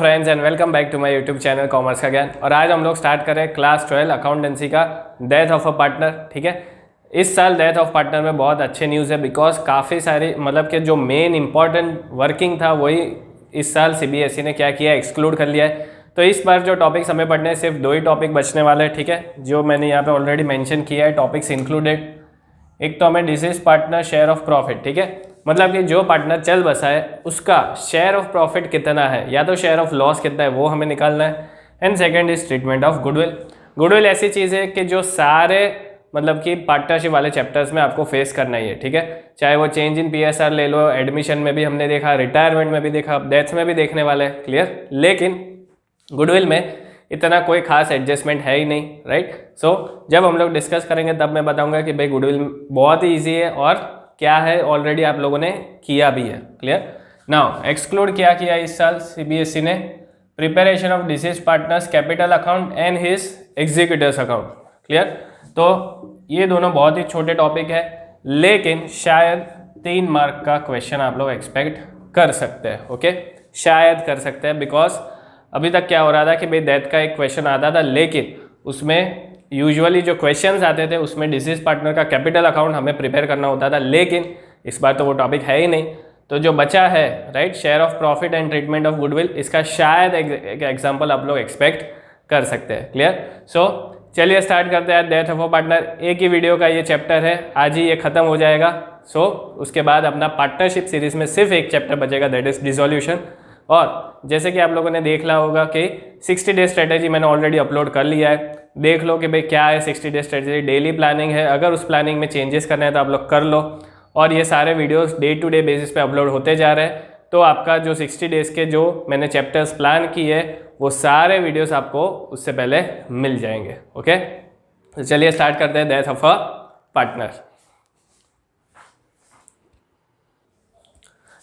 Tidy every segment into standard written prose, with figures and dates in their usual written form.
Friends and welcome back to my YouTube channel commerce का ज्ञान। और आज हम लोग स्टार्ट करें क्लास 12 अकाउंटेंसी का डेथ ऑफ अ पार्टनर। ठीक है, इस साल डेथ ऑफ पार्टनर में बहुत अच्छे न्यूज़ है बिकॉज काफ़ी सारी मतलब कि जो मेन इंपॉर्टेंट वर्किंग था वही इस साल सीबीएसई ने क्या किया, एक्सक्लूड कर लिया है। तो इस बार जो टॉपिक्स हमें पढ़ने हैं सिर्फ 2 ही टॉपिक बचने वाले हैं। ठीक है, जो मैंने यहाँ पे ऑलरेडी मेंशन किया है टॉपिक्स इंक्लूडेड। एक तो हमें disease partner share of profit. ठीक है, मतलब कि जो पार्टनर चल बसा है उसका शेयर ऑफ प्रॉफिट कितना है या तो शेयर ऑफ लॉस कितना है वो हमें निकालना है। And second is treatment of goodwill. Goodwill ऐसी चीज़ है कि जो सारे मतलब कि पार्टनरशिप वाले चैप्टर्स में आपको फेस करना ही है। ठीक है, चाहे वो चेंज इन पीएसआर ले लो, एडमिशन में भी हमने देखा, रिटायरमेंट में भी देखा, डेथ में भी देखने वाले हैं। क्लियर, लेकिन गुडविल में इतना कोई खास एडजस्टमेंट है ही नहीं। राइट, सो जब हम लोग डिस्कस करेंगे तब मैं बताऊंगा कि भाई गुडविल बहुत ही ईजी है और क्या है ऑलरेडी आप लोगों ने किया भी है। क्लियर, नाउ एक्सक्लूड क्या किया इस साल सीबीएसई ने, preparation of disease partners capital account and his executives account. Clear, तो ये दोनों बहुत ही छोटे टॉपिक है लेकिन शायद 3 मार्क का क्वेश्चन आप लोग एक्सपेक्ट कर सकते हैं। ओके, शायद कर सकते हैं बिकॉज अभी तक क्या हो रहा था कि भाई डेथ का एक क्वेश्चन आता था लेकिन उसमें यूजुअली जो क्वेश्चंस आते थे उसमें डिसीज पार्टनर का कैपिटल अकाउंट हमें प्रिपेयर करना होता था, लेकिन इस बार तो वो टॉपिक है ही नहीं। तो जो बचा है right, share of profit and treatment of goodwill, इसका शायद एक एग्जांपल आप लोग एक्सपेक्ट कर सकते हैं। क्लियर, सो चलिए स्टार्ट करते हैं डेथ ऑफ अ पार्टनर। एक ही वीडियो का ये चैप्टर है, आज ही ये खत्म हो जाएगा। सो उसके बाद अपना पार्टनरशिप सीरीज में सिर्फ एक चैप्टर बचेगा, दैट इज डिसोल्यूशन। और जैसे कि आप लोगों ने देख लिया होगा कि 60 डे स्ट्रेटेजी मैंने ऑलरेडी अपलोड कर लिया है। देख लो कि भाई क्या है 60 डे स्ट्रेटेजी, डेली प्लानिंग है। अगर उस प्लानिंग में चेंजेस करने हैं तो आप लोग कर लो। और ये सारे videos day to day basis पे अपलोड होते जा रहे हैं। तो आपका जो 60 डेज के जो मैंने चैप्टर्स प्लान किए वो सारे वीडियोस आपको उससे पहले मिल जाएंगे। ओके, तो चलिए स्टार्ट करते हैं डेथ ऑफ अ पार्टनर।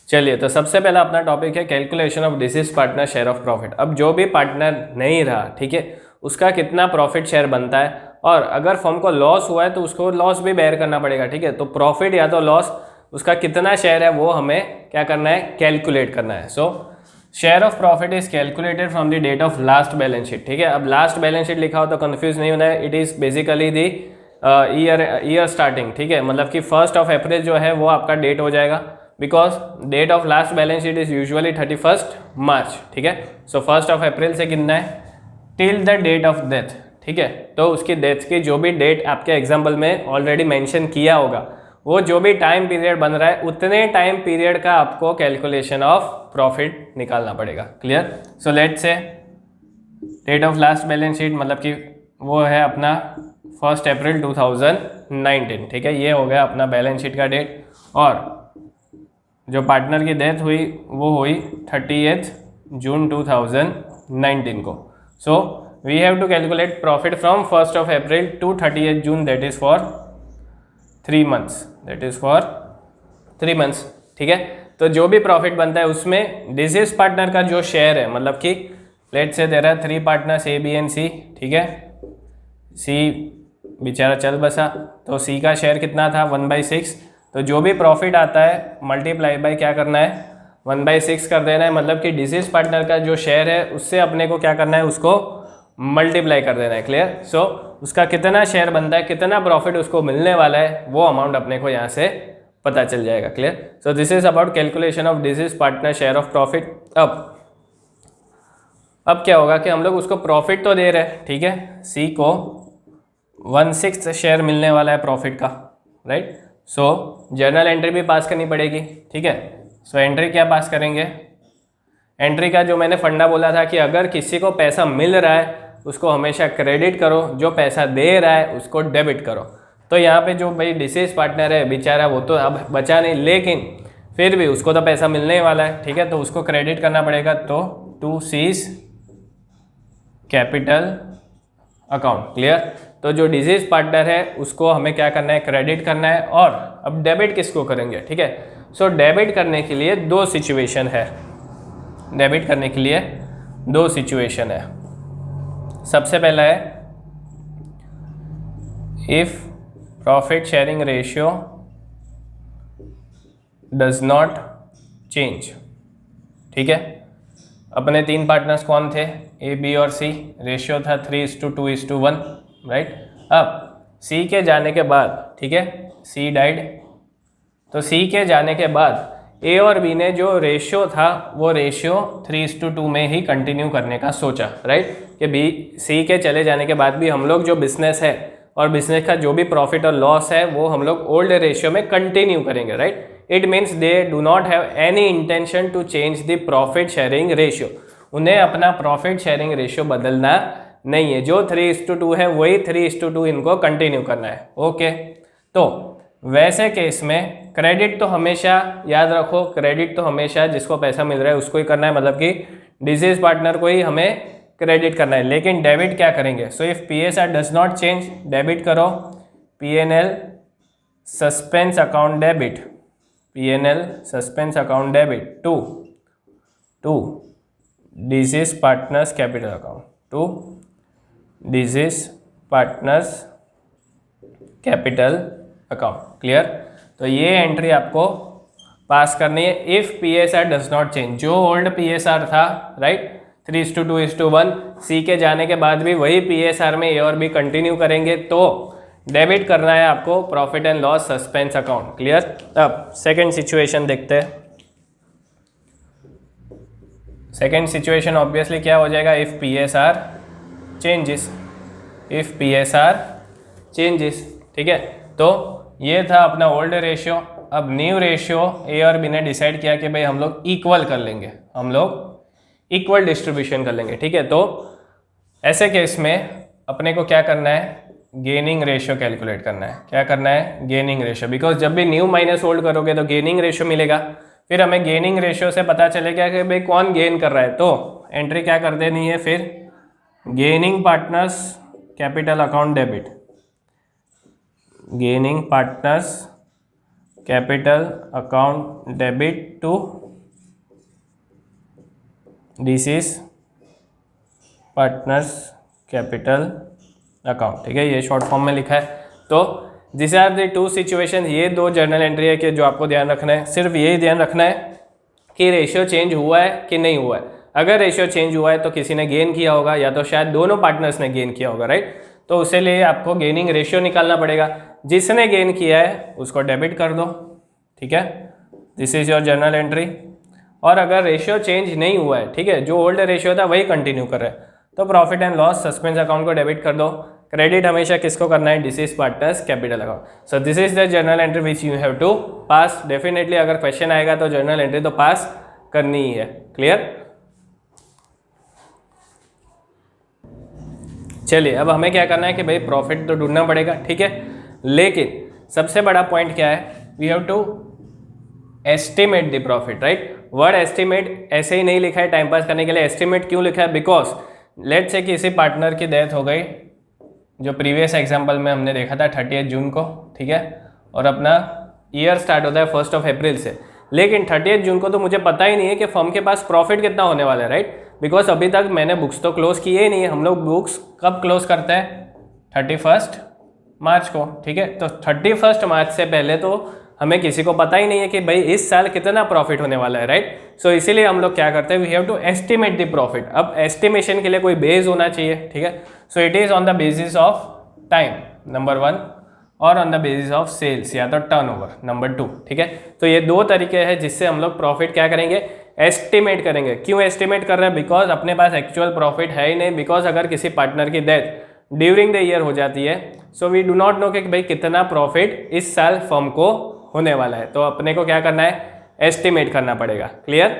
चलिए, तो सबसे पहला अपना टॉपिक है calculation of disease partner share of profit. अब जो भी पार्टनर नहीं रहा, ठीक है, उसका कितना प्रॉफिट शेयर बनता है और अगर फर्म को लॉस हुआ है तो उसको लॉस भी बेयर करना पड़ेगा। ठीक है, तो प्रॉफिट या तो लॉस उसका कितना शेयर है वो हमें क्या करना है, कैलकुलेट करना है। So share of profit is calculated from the date of last balance sheet. ठीक है, अब लास्ट बैलेंस शीट लिखा हो तो कंफ्यूज नहीं होना है, it is basically the year starting. ठीक है, मतलब कि 1 अप्रैल जो है वो आपका डेट हो जाएगा because date of last balance sheet is usually 31 March. ठीक है, सो 1 अप्रैल से गिनना है till the date of death. ठीक है, तो उसकी डेथ की जो भी डेट आपके एग्जाम्पल में ऑलरेडी मेंशन किया होगा वो जो भी टाइम पीरियड बन रहा है उतने टाइम पीरियड का आपको कैलकुलेशन ऑफ प्रॉफिट निकालना पड़ेगा। Clear, so let's say date of last balance sheet मतलब कि वो है अपना 1 अप्रैल 2019। ठीक है, ये हो गया अपना बैलेंस शीट का डेट। और जो पार्टनर की डेथ हुई वो हुई 30 जून 2019 को। So we have to calculate profit from 1 April to 30 June, that is for 3 months, that is for 3 months. ठीक है, तो जो भी प्रॉफिट बनता है उसमें डिसीज पार्टनर का जो शेयर है, मतलब कि let's say there are 3 partners A B and C. ठीक है, सी बेचारा चल बसा तो सी का शेयर कितना था 1/6। तो जो भी प्रॉफिट आता है मल्टीप्लाई बाय क्या करना है 1/6 कर देना है, मतलब कि डिसीज पार्टनर का जो शेयर है उससे अपने को क्या करना है, उसको मल्टीप्लाई कर देना है। क्लियर, सो उसका कितना शेयर बनता है, कितना प्रॉफिट उसको मिलने वाला है वो अमाउंट अपने को यहाँ से पता चल जाएगा। Clear, so this is about calculation of disease partner share of profit. अब क्या होगा कि हम लोग उसको प्रॉफिट तो दे रहे हैं, ठीक है, सी को 1/6 शेयर मिलने वाला है प्रॉफिट का। राइट, सो जर्नल एंट्री भी पास करनी पड़ेगी। ठीक है, सो एंट्री क्या पास करेंगे, एंट्री का जो मैंने फंडा बोला था कि अगर किसी को पैसा मिल रहा है उसको हमेशा क्रेडिट करो, जो पैसा दे रहा है उसको डेबिट करो। तो यहाँ पे जो भाई डिसीज पार्टनर है बेचारा वो तो अब बचा नहीं, लेकिन फिर भी उसको तो पैसा मिलने ही वाला है। ठीक है, तो उसको क्रेडिट करना पड़ेगा। तो 2 C's कैपिटल अकाउंट। क्लियर, तो जो डिजीज पार्टनर है उसको हमें क्या करना है, क्रेडिट करना है। और अब डेबिट किसको करेंगे, ठीक है, सो डेबिट करने के लिए 2 सिचुएशन है। डेबिट करने के लिए 2 सिचुएशन है। सबसे पहला है if profit sharing ratio does not change. ठीक है, अपने 3 पार्टनर्स कौन थे, ए बी और सी, रेशियो था 3:2:1, राइट। अब सी के जाने के बाद, ठीक है, सी डाइड, तो सी के जाने के बाद ए और बी ने जो रेशियो था वो रेशियो 3:2 में ही कंटिन्यू करने का सोचा, राइट, कि बी सी के चले जाने के बाद भी हम लोग जो बिजनेस है और बिजनेस का जो भी प्रॉफिट और लॉस है वो हम लोग ओल्ड रेशियो में कंटिन्यू करेंगे, right. It means they do not have any intention to change the profit sharing ratio, उन्हें अपना प्रॉफिट शेयरिंग रेशियो बदलना नहीं है, जो 3:2 है वही 3:2 इनको कंटिन्यू करना है, ओके। तो वैसे केस में क्रेडिट तो हमेशा याद रखो, क्रेडिट तो हमेशा जिसको पैसा मिल रहा है उसको ही करना है, मतलब कि डिसीज पार्टनर को ही हमें क्रेडिट करना है। लेकिन डेबिट क्या करेंगे, so if PSR does not change, debit करो, PNL suspense account debit, PNL suspense account debit to deceased partners capital account, to deceased partners capital account, clear. तो ये एंट्री आपको पास करनी है if PSR does not change, जो old PSR था, right, 3:2:1, C के जाने के बाद भी वही PSR में ए और बी कंटिन्यू करेंगे, तो डेबिट करना है आपको profit and loss suspense account, clear. अब सेकेंड सिचुएशन देखते हैं। सेकेंड सिचुएशन ऑब्वियसली क्या हो जाएगा, if PSR changes, if PSR changes, ठीक है। तो ये था अपना ओल्ड रेशियो। अब न्यू रेशियो ए और बी ने डिसाइड किया कि भाई हम लोग इक्वल कर लेंगे, हम लोग इक्वल डिस्ट्रीब्यूशन कर लेंगे, ठीक है। तो ऐसे केस में अपने को क्या करना है, गेनिंग रेशियो कैलकुलेट करना है। क्या करना है, गेनिंग रेशियो, बिकॉज जब भी न्यू माइनस ओल्ड करोगे तो गेनिंग रेशियो मिलेगा, फिर हमें गेनिंग रेशियो से पता चलेगा कि भाई कौन गेन कर रहा है, तो एंट्री क्या कर देनी है, फिर gaining partners capital account debit, gaining partners capital account debit to deceased partners capital account, ठीक है, ये शॉर्ट फॉर्म में लिखा है। तो this are the two situation, ये दो जर्नल एंट्री है कि जो आपको ध्यान रखना है, सिर्फ यही ध्यान रखना है कि रेशियो चेंज हुआ है कि नहीं हुआ है। अगर रेशियो चेंज हुआ है तो किसी ने गेन किया होगा, या तो शायद दोनों पार्टनर्स ने गेन किया होगा, राइट। तो उसके लिए आपको गेनिंग रेशियो निकालना पड़ेगा, जिसने गेन किया है उसको डेबिट कर दो, ठीक है, this is your journal entry. और अगर रेशियो चेंज नहीं हुआ है, ठीक है, जो ओल्ड रेशियो था वही कंटिन्यू कर रहा है, तो profit and loss suspense account को डेबिट कर दो। क्रेडिट हमेशा किसको करना है, deceased partners capital account. So this is the journal entry which you have to pass. Definitely अगर क्वेश्चन आएगा तो जर्नल एंट्री तो पास करनी ही है, क्लियर। चलिए अब हमें क्या करना है कि भाई प्रॉफिट तो ढूंढना पड़ेगा, ठीक है, लेकिन सबसे बड़ा पॉइंट क्या है, we have to estimate the profit, right. Word estimate ऐसे ही नहीं लिखा है टाइम पास करने के लिए, एस्टिमेट क्यों लिखा है, बिकॉज लेट्स से किसी पार्टनर की डेथ हो गई, जो प्रीवियस एग्जांपल में हमने देखा था 30 जून को, ठीक है, और अपना ईयर स्टार्ट होता है 1 अप्रैल से, लेकिन 30 जून को तो मुझे पता ही नहीं है कि फर्म के पास प्रॉफिट कितना होने वाला है, राइट, बिकॉज अभी तक मैंने बुक्स तो क्लोज किए ही नहीं है। हम लोग बुक्स कब क्लोज करते हैं, 31 मार्च को, ठीक है। तो 31 मार्च से पहले तो हमें किसी को पता ही नहीं है कि भाई इस साल कितना प्रॉफिट होने वाला है, राइट। सो इसीलिए हम लोग क्या करते हैं, we have to estimate the profit. अब एस्टिमेशन के लिए कोई बेस होना चाहिए, ठीक है। So it is on the basis of time number 1 और on the basis of sales या तो टर्नओवर नंबर 2, ठीक है। तो ये दो तरीके हैं जिससे हम लोग प्रॉफिट क्या करेंगे, एस्टिमेट करेंगे। क्यों एस्टिमेट कर रहे हैं, बिकॉज अपने पास एक्चुअल प्रॉफिट है ही नहीं, बिकॉज अगर किसी पार्टनर की डेथ ड्यूरिंग द ईयर हो जाती है, so we do not know कि भाई कितना प्रॉफिट इस साल फर्म को होने वाला है, तो अपने को क्या करना है, एस्टिमेट करना पड़ेगा, क्लियर।